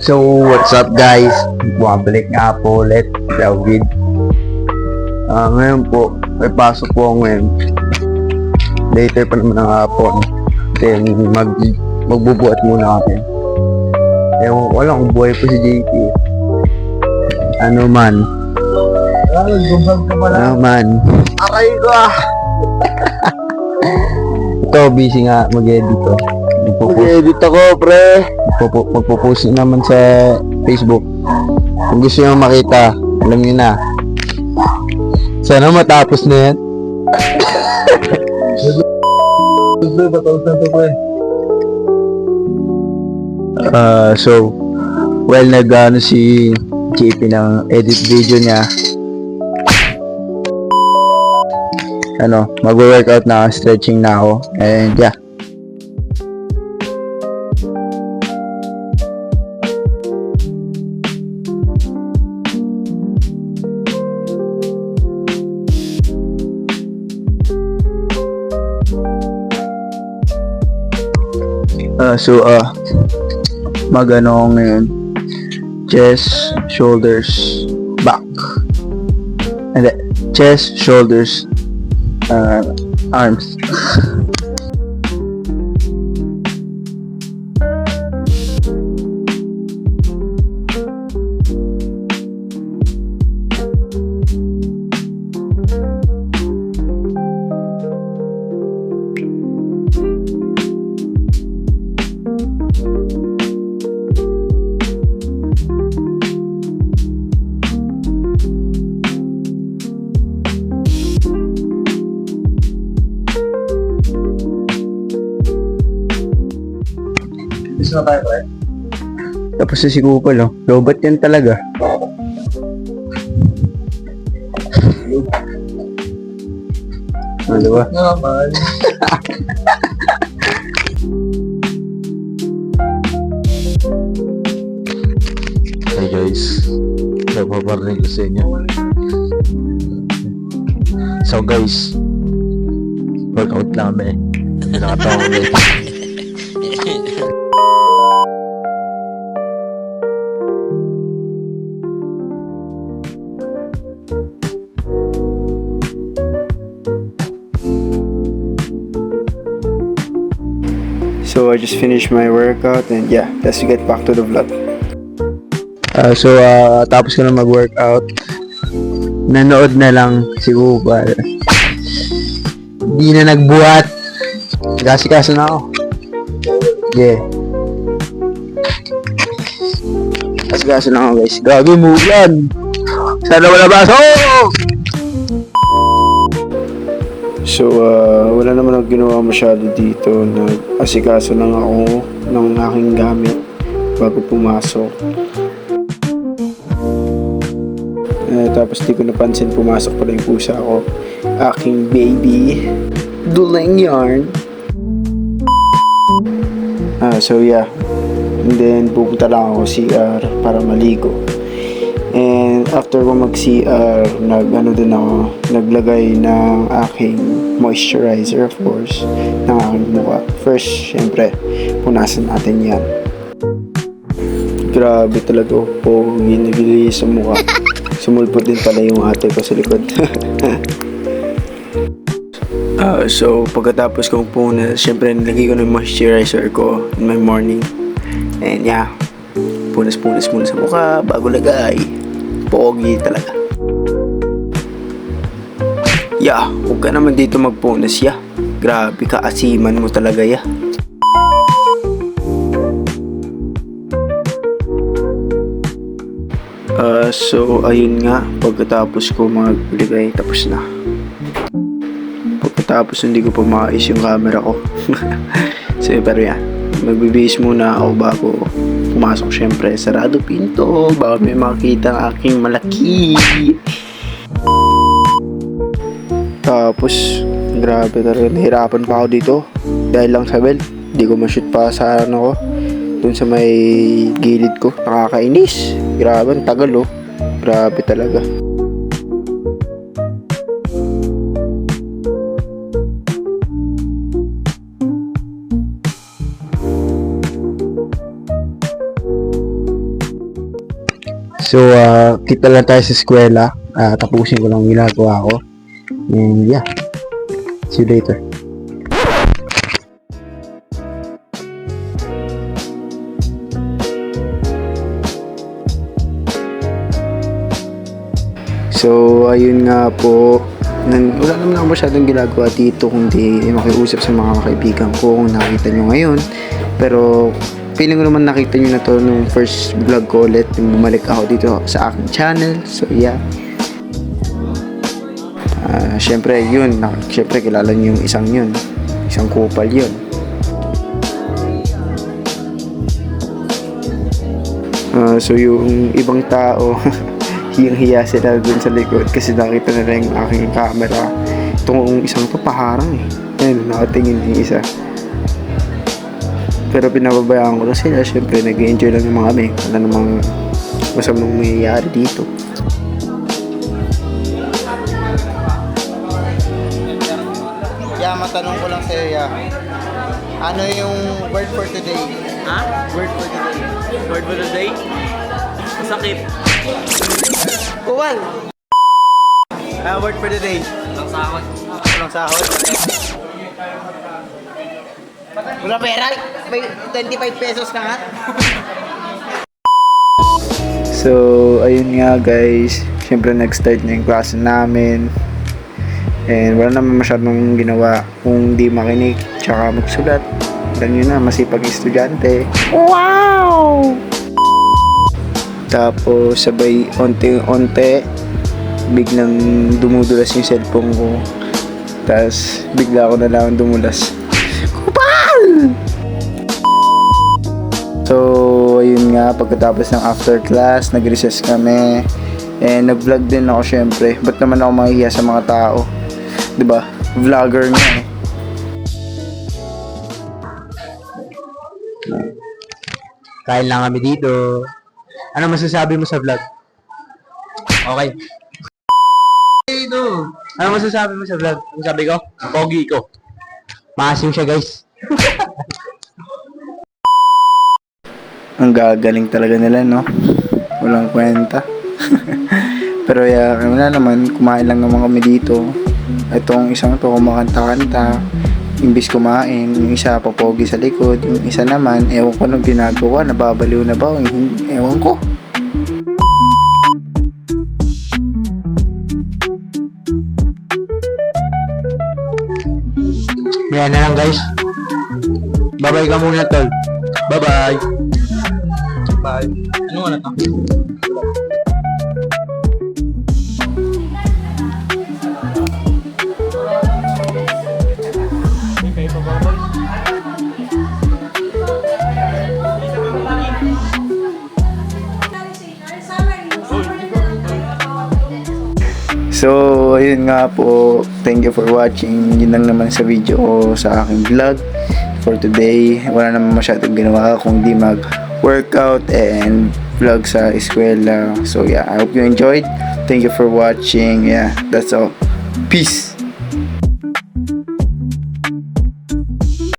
So, what's up guys? Bumabalik nga po ulit, David. Ngayon po, may pasok po ako ngayon. Later pa naman ng hapon. Then, magbubuhat muna kami. Ewan ko lang kung buhay po si JT. Ano man. Gumag ka pala. Ano man. Aray ko ah. Ito, busy nga mag-edit ko. Mag-edit ako, pre. Magpo-post naman sa Facebook. Kung gusto nyo makita, alam nyo na. Sana matapos na yan. So, well, nag-ano si JP ng edit video niya. Mag-workout na ako, stretching na ako. And yeah. Mag-ano ngayon, chest, shoulders, back, and then chest, shoulders, arms. Gusto na tayo, pre. Tapos si Kupal, oh. Lobat yan talaga. Ano ba? Naman. Hey guys, nagpaparinig ko sa inyo. So guys, workout lang kami. Nakatawa ulit. So I just finished my workout and yeah, let's get back to the vlog. Tapos ko na mag-workout. Nanood na lang si Kupal. Di na nagbuhat. Kasi na ako. Yeah. Kasi na ako guys. Gabi mo ulan. Sana wala baso! So, wala naman ako ginawa masyado dito. Nag-asikaso lang ako ng aking gamit bago pumasok. Tapos di ko napansin pumasok pala yung pusa ko. Aking baby. Dulang yarn. So yeah. And then pupunta lang ako CR para maligo. And after ko mag-CR, naglagay ng aking moisturizer, of course, ng aking mukha. First, syempre, punasan natin yan. Grabe talaga po, ginagili sa mukha. Sumulpot din pala yung ate ko sa likod. So, pagkatapos kong punas, syempre, nilagay ko ng moisturizer ko in my morning. And yeah, punas muna sa mukha bago lagay. Pogi talaga. Yeah, huwag ka naman dito magpunas, yeah. Grabe ka, asiman mo talaga, yeah. So, ayun nga, pagkatapos ko maglagay, tapos na. Pagkatapos, hindi ko pa maayos yung camera ko. So, pero yan, magbibihis muna ako bago pumasok. Syempre, sarado pinto, baka may makita ang aking malaki. Tapos, grabe talaga, nahirapan pa ako dito. Dahil lang sa belt, hindi ko ma-shoot pa sa ano ko. Dun sa may gilid ko, nakakainis. Grabe, ang tagal oh. Grabe talaga. So, kita lang tayo sa eskwela. Tapusin ko lang yung ginagawa ko. And yeah, see you later. So, ayun nga po. Wala naman ako masyadong ginagawa dito kundi makiusap sa mga kaibigan ko kung nakita nyo ngayon. Pero, feeling ko naman nakita nyo na to nung first vlog ko ulit. Nung bumalik ako dito sa aking channel. So, yeah. Syempre, yun. Syempre, kilala nyo yung isang yun. Isang kupal yun. So, yung ibang tao... hiyang-hiya sila dun sa likod kasi nakita nila yung aking camera. Itong isang to paharang eh. Ayun, nakatingin yung isa. Pero pinababayaan ko na sila. Siyempre, nag-enjoy lang naman kami. Wala namang masamang mayayari dito. Yeah, matanong ko lang sa'yo, yeah. Ano yung word for today? Ha? Word for today. Word for the day? Masakit. Kuwal! Word for the day. Ang sahod. Walang sahod. Wala pera? May 25 pesos ka nga? So, ayun nga guys. Siyempre, nag-start na yung klase namin. And wala naman masyadong ginawa kung di makinig tsaka magsulat. Alam nyo na, masipag estudyante. Wow! Tapos sabay onte-onte biglang dumudulas yung cellphone ko. Tapos bigla ako na lang dumulas. Kupal! So ayun nga, pagkatapos ng after class nag-recess kami. And nag-vlog din ako syempre. Ba't naman ako mahihiya sa mga tao? 'Di ba? Vlogger nga eh. Kain lang kami dito. Ano masasabi mo sa vlog? Okay. Ano masasabi mo sa vlog? Ano sabi ko? Pogi ko. Maasim siya guys. Ang gagaling talaga nila, no? Walang kwenta. Pero wala naman, kumain lang naman kami dito. Itong isang to kumakanta-kanta. Imbis kumain, yung isa papogi sa likod, yung isa naman, ewan ko nung ginagawa, nababaliw na ba? Ewan ko. Yan na lang guys. Bye-bye ka muna tol. Bye-bye. Bye. Ano nga na to? So, ayun nga po. Thank you for watching. Yun lang naman sa video ko sa aking vlog for today. Wala naman masyadong ginawa kundi mag-workout and vlog sa eskwela. So, yeah. I hope you enjoyed. Thank you for watching. Yeah, that's all. Peace!